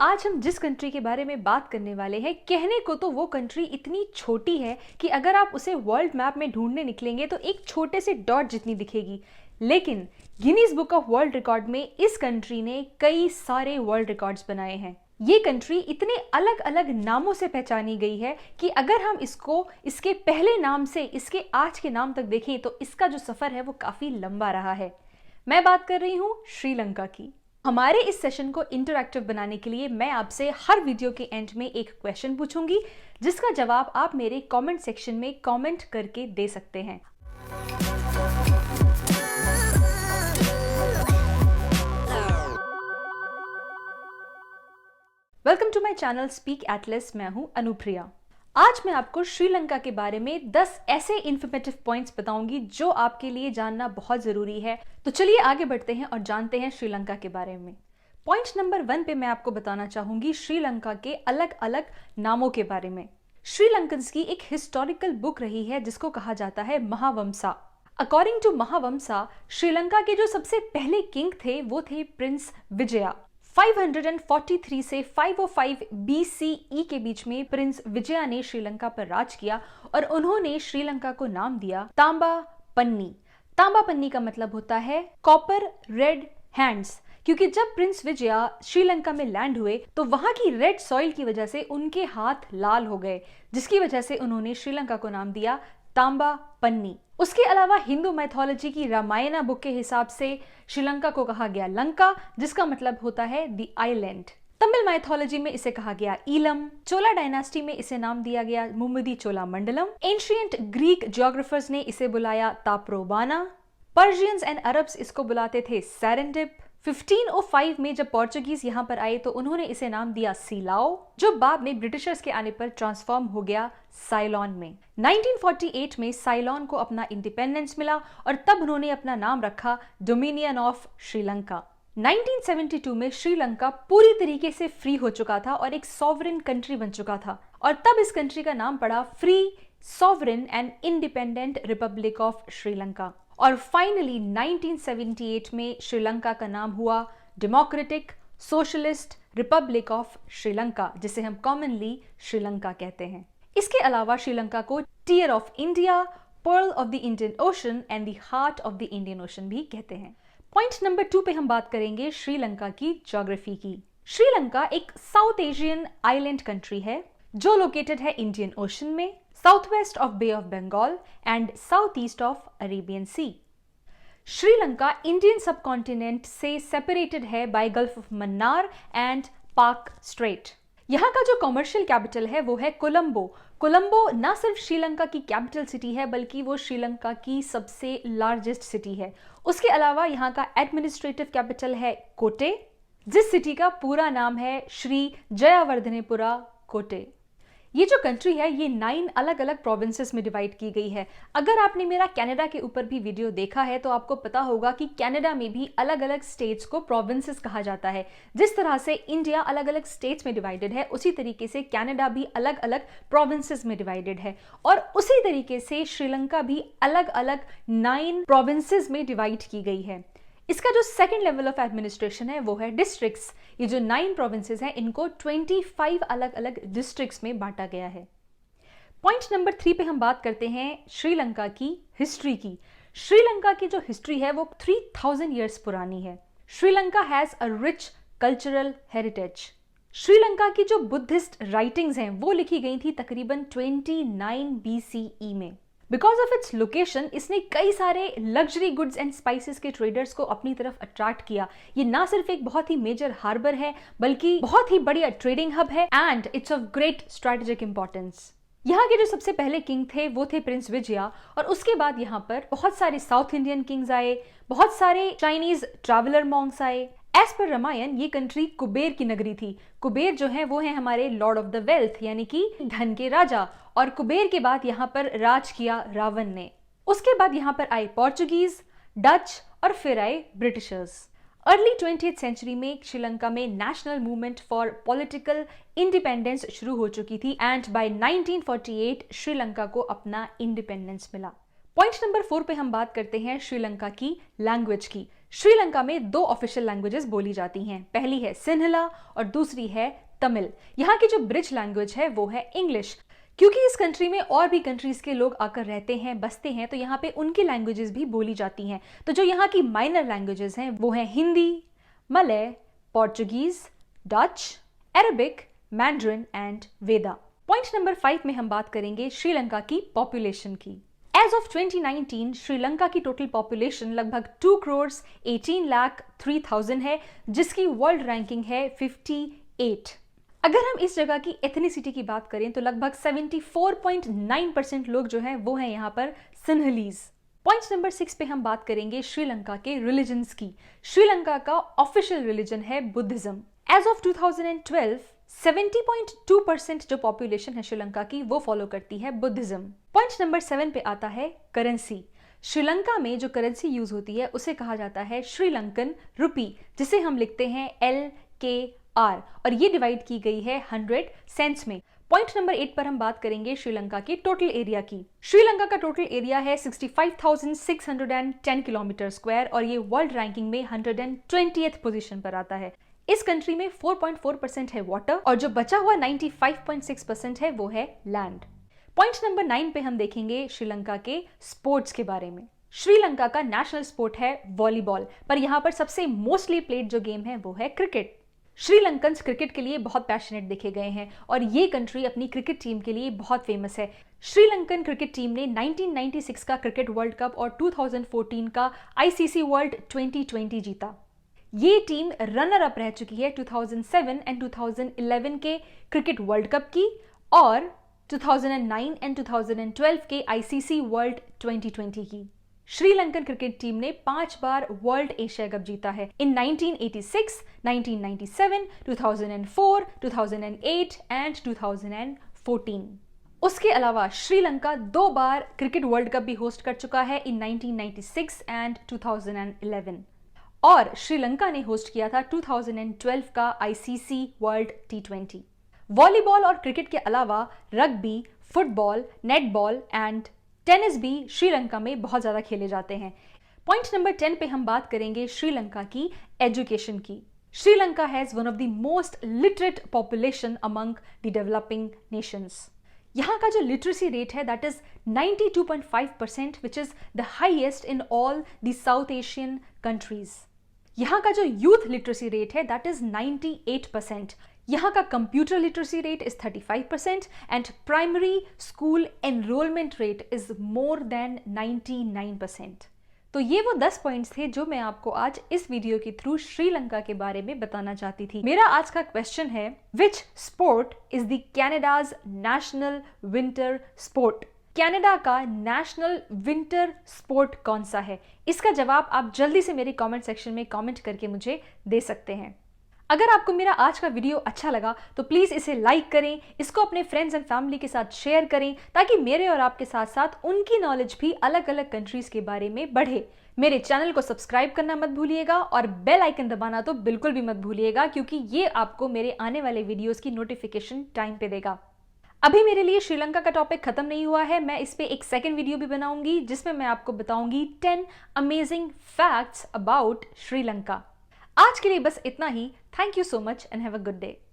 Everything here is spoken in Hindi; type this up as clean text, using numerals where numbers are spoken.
आज हम जिस कंट्री के बारे में बात करने वाले हैं, कहने को तो वो कंट्री इतनी छोटी है कि अगर आप उसे वर्ल्ड मैप में ढूंढने निकलेंगे तो एक छोटे से डॉट जितनी दिखेगी। लेकिन Guinness book of world record में इस कंट्री ने कई सारे वर्ल्ड रिकॉर्ड्स बनाए हैं। ये कंट्री इतने अलग अलग नामों से पहचानी गई है कि अगर हम इसको इसके पहले नाम से इसके आज के नाम तक देखें तो इसका जो सफर है वो काफी लंबा रहा है। मैं बात कर रही हूँ श्रीलंका की। हमारे इस सेशन को इंटरैक्टिव बनाने के लिए मैं आपसे हर वीडियो के एंड में एक क्वेश्चन पूछूंगी, जिसका जवाब आप मेरे कमेंट सेक्शन में कमेंट करके दे सकते हैं। Welcome to my channel speak atlas. मैं हूं अनुप्रिया। आज मैं आपको श्रीलंका के बारे में 10 ऐसे इन्फॉर्मेटिव पॉइंट्स बताऊंगी जो आपके लिए जानना बहुत जरूरी है। तो चलिए आगे बढ़ते हैं और जानते हैं श्रीलंका के बारे में। पॉइंट नंबर 1 पे मैं आपको बताना चाहूंगी श्रीलंका के अलग अलग नामों के बारे में। श्रीलंकन्स की एक हिस्टोरिकल बुक रही है जिसको कहा जाता है महावंसा। अकॉर्डिंग टू महावंसा, श्रीलंका के जो सबसे पहले किंग थे वो थे प्रिंस विजया। 543 से 505 BCE के बीच में प्रिंस विजया ने श्रीलंका पर राज किया और उन्होंने श्रीलंका को नाम दिया तांबा पन्नी। तांबा पन्नी का मतलब होता है कॉपर रेड हैंड्स, क्योंकि जब प्रिंस विजया श्रीलंका में लैंड हुए तो वहां की रेड सॉइल की वजह से उनके हाथ लाल हो गए, जिसकी वजह से उन्होंने श्रीलंका को नाम दिया तांबा पन्नी। उसके अलावा हिंदू माइथोलॉजी की रामायणा बुक के हिसाब से श्रीलंका को कहा गया लंका, जिसका मतलब होता है द आइलैंड। तमिल माइथोलॉजी में इसे कहा गया ईलम। चोला डायनास्टी में इसे नाम दिया गया मुम्मदी चोला मंडलम। एंशिएंट ग्रीक जियोग्राफर्स ने इसे बुलाया ताप्रोबाना। पर्शियंस एंड अरब्स इसको बुलाते थे सेरेंडिप। 1505 में जब पोर्चुगीज यहाँ पर आए तो उन्होंने इसे नाम दिया सीलाओ, जो बाद में ब्रिटिशर्स के आने पर ट्रांसफॉर्म हो गया साइलॉन में। 1948 में साइलॉन को अपना इंडिपेंडेंस मिला और तब उन्होंने अपना नाम रखा डोमिनियन ऑफ श्रीलंका। 1972 में श्रीलंका पूरी तरीके से फ्री हो चुका था और एक सॉवरेन कंट्री बन चुका था, और तब इस कंट्री का नाम पड़ा free sovereign and independent Republic of Sri Lanka. और फाइनली 1978 में श्रीलंका का नाम हुआ democratic socialist Republic of Sri Lanka, जिसे हम कॉमनली श्रीलंका कहते हैं। इसके अलावा श्रीलंका को tear of India, pearl of the Indian ocean and the heart of the Indian ocean भी कहते हैं। पॉइंट नंबर 2 पे हम बात करेंगे श्रीलंका की ज्योग्राफी की। श्रीलंका एक साउथ एशियन आइलैंड कंट्री है जो लोकेटेड है इंडियन ओशन में, south west of bay of Bengal and south east of Arabian sea. Sri Lanka Indian subcontinent से सेपरेटेड है by gulf of Mannar and Palk strait. यहाँ का जो कॉमर्शियल कैपिटल है वो है कोलंबो। कोलंबो ना सिर्फ श्रीलंका की कैपिटल सिटी है बल्कि वो श्रीलंका की सबसे लार्जेस्ट सिटी है। उसके अलावा यहाँ का एडमिनिस्ट्रेटिव कैपिटल है कोटे, जिस सिटी का पूरा नाम है श्री जयावर्धनेपुरा कोटे। ये जो कंट्री है ये 9 अलग अलग प्रोविंसेस में डिवाइड की गई है। अगर आपने मेरा कनाडा के ऊपर भी वीडियो देखा है तो आपको पता होगा कि कनाडा में भी अलग अलग स्टेट्स को प्रोविंसेस कहा जाता है। जिस तरह से इंडिया अलग अलग स्टेट्स में डिवाइडेड है, उसी तरीके से कनाडा भी अलग अलग प्रोविंसेस में डिवाइडेड है, और उसी तरीके से श्रीलंका भी अलग अलग 9 प्रोविंसेस में डिवाइड की गई है। इसका जो सेकंड लेवल ऑफ एडमिनिस्ट्रेशन है वो है डिस्ट्रिक्ट्स। ये जो 9 प्रोविंसेस हैं इनको 25 अलग अलग डिस्ट्रिक्ट्स में बांटा गया है। पॉइंट नंबर 3 पे हम बात करते हैं श्रीलंका की हिस्ट्री की। श्रीलंका की जो हिस्ट्री है वो 3000 ईयर्स पुरानी है। Sri Lanka has a rich cultural heritage. Sri Lanka की जो बुद्धिस्ट राइटिंग्स हैं वो लिखी गई थी तकरीबन 29 BCE में। बिकॉज ऑफ इट्स लोकेशन इसने कई सारे लग्जरी गुड्स एंड स्पाइसेस के ट्रेडर्स को अपनी तरफ अट्रैक्ट किया। ये ना सिर्फ एक बहुत ही मेजर हार्बर है बल्कि बहुत ही बढ़िया ट्रेडिंग हब है and it's of great strategic importance. यहाँ के जो सबसे पहले किंग थे वो थे प्रिंस विजया, और उसके बाद यहाँ पर बहुत सारे साउथ इंडियन किंग्स आए, बहुत सारे चाइनीज ट्रैवलर मॉन्क्स आए। एज पर रामायण ये कंट्री कुबेर की नगरी थी। कुबेर जो है वो है हमारे लॉर्ड ऑफ द वेल्थ, यानी कि धन के राजा, और कुबेर के बाद यहाँ पर राज किया रावण ने। उसके बाद यहाँ पर आए पोर्चुगीज, डच और फिर आए ब्रिटिशर्स। अर्ली 20th सेंचुरी में श्रीलंका में national movement for political independence शुरू हो चुकी थी एंड बाय 1948 श्रीलंका को अपना इंडिपेंडेंस मिला। पॉइंट नंबर 4 पे हम बात करते हैं श्रीलंका की लैंग्वेज की। श्रीलंका में दो ऑफिशियल लैंग्वेजेस बोली जाती हैं। पहली है सिन्हला और दूसरी है तमिल। यहाँ की जो ब्रिज लैंग्वेज है वो है इंग्लिश। क्योंकि इस कंट्री में और भी कंट्रीज के लोग आकर रहते हैं, बसते हैं, तो यहाँ पे उनकी लैंग्वेजेस भी बोली जाती हैं। तो जो यहाँ की माइनर लैंग्वेजेस हैं वो हैं Hindi, Malay, Portuguese, Dutch, Arabic, mandarin and Veda. Point number 5 में हम बात करेंगे श्रीलंका की पॉपुलेशन की। एज ऑफ 2019 श्रीलंका की टोटल पॉपुलेशन लगभग 2,18,03,000 है, जिसकी वर्ल्ड रैंकिंग है 58। अगर हम इस जगह की एथनिसिटी की बात करें तो लगभग 74.9% लोग जो हैं वो हैं यहाँ पर सिन्हलीज। पॉइंट नंबर 6 पे हम बात करेंगे श्रीलंका के रिलीजन्स की। श्रीलंका का ऑफिशियल रिलीजन है बुद्धिज्म। एज ऑफ 2012 70.2% जो पॉपुलेशन है श्रीलंका की वो फॉलो करती है बुद्धिज्म। पॉइंट नंबर 7 पे आता है करेंसी। श्रीलंका में जो करेंसी यूज होती है उसे कहा जाता है श्रीलंकन रुपी, जिसे हम लिखते हैं LKR, और ये डिवाइड की गई है 100 सेंट्स में। पॉइंट नंबर 8 पर हम बात करेंगे श्रीलंका के टोटल एरिया की। श्रीलंका का टोटल एरिया है 65,610 किलोमीटर स्क्वायर और ये वर्ल्ड रैंकिंग में 120th पोजीशन पर आता है। इस कंट्री में 4.4% है वाटर और जो बचा हुआ 95.6% है वो है लैंड। पॉइंट नंबर 9 पे हम देखेंगे श्रीलंका के स्पोर्ट्स के बारे में। श्रीलंका का नेशनल स्पोर्ट है वॉलीबॉल, पर यहाँ पर सबसे मोस्टली प्लेड जो गेम है वो है क्रिकेट। श्रीलंकन्स क्रिकेट के लिए बहुत पैशनेट देखे गए हैं और ये कंट्री अपनी क्रिकेट टीम के लिए बहुत फेमस है। श्रीलंकन क्रिकेट टीम ने 1996 का क्रिकेट वर्ल्ड कप और 2014 का ICC वर्ल्ड 2020 जीता। ये टीम रनर अप रह चुकी है 2007 एंड 2011 के क्रिकेट वर्ल्ड कप की और 2009 एंड 2012 के ICC वर्ल्ड 2020 की। श्रीलंकन क्रिकेट टीम ने 5 बार वर्ल्ड एशिया कप जीता है इन 1986, 1997, 2004, 2008 एंड 2014। उसके अलावा श्रीलंका 2 बार क्रिकेट वर्ल्ड कप भी होस्ट कर चुका है इन 1996 एंड 2011 और श्रीलंका ने होस्ट किया था 2012 का ICC वर्ल्ड T20। वॉलीबॉल और क्रिकेट के अलावा rugby, football, netball and tennis भी श्रीलंका में बहुत ज्यादा खेले जाते हैं। पॉइंट नंबर 10 पे हम बात करेंगे श्रीलंका की एजुकेशन की। Sri Lanka has one of the most literate population among the developing Nations. यहाँ का जो लिटरेसी रेट है that is 92.5%, which is the highest in all the south Asian countries. यहाँ का जो यूथ लिटरेसी रेट है दैट इज 98%। यहाँ का computer literacy rate is 35% and primary school enrolment rate is more than 99%। तो ये वो 10 पॉइंट्स थे जो मैं आपको आज इस वीडियो के थ्रू श्रीलंका के बारे में बताना चाहती थी। मेरा आज का क्वेश्चन है, which sport is the Canada's national winter sport? Canada का नेशनल विंटर स्पोर्ट कौन सा है? इसका जवाब आप जल्दी से मेरे कमेंट सेक्शन में कमेंट करके मुझे दे सकते हैं। अगर आपको मेरा आज का वीडियो अच्छा लगा तो प्लीज इसे लाइक करें, इसको अपने फ्रेंड्स एंड फैमिली के साथ शेयर करें ताकि मेरे और आपके साथ साथ उनकी नॉलेज भी अलग अलग कंट्रीज के बारे में बढ़े। मेरे चैनल को सब्सक्राइब करना मत भूलिएगा और बेल आइकन दबाना तो बिल्कुल भी मत भूलिएगा, क्योंकि ये आपको मेरे आने वाले वीडियोस की नोटिफिकेशन टाइम पे देगा। अभी मेरे लिए श्रीलंका का टॉपिक खत्म नहीं हुआ है, मैं इस पे एक सेकंड वीडियो भी बनाऊंगी जिसमें मैं आपको बताऊंगी 10 अमेजिंग फैक्ट्स अबाउट श्रीलंका। आज के लिए बस इतना ही। Thank you so much and have a good day.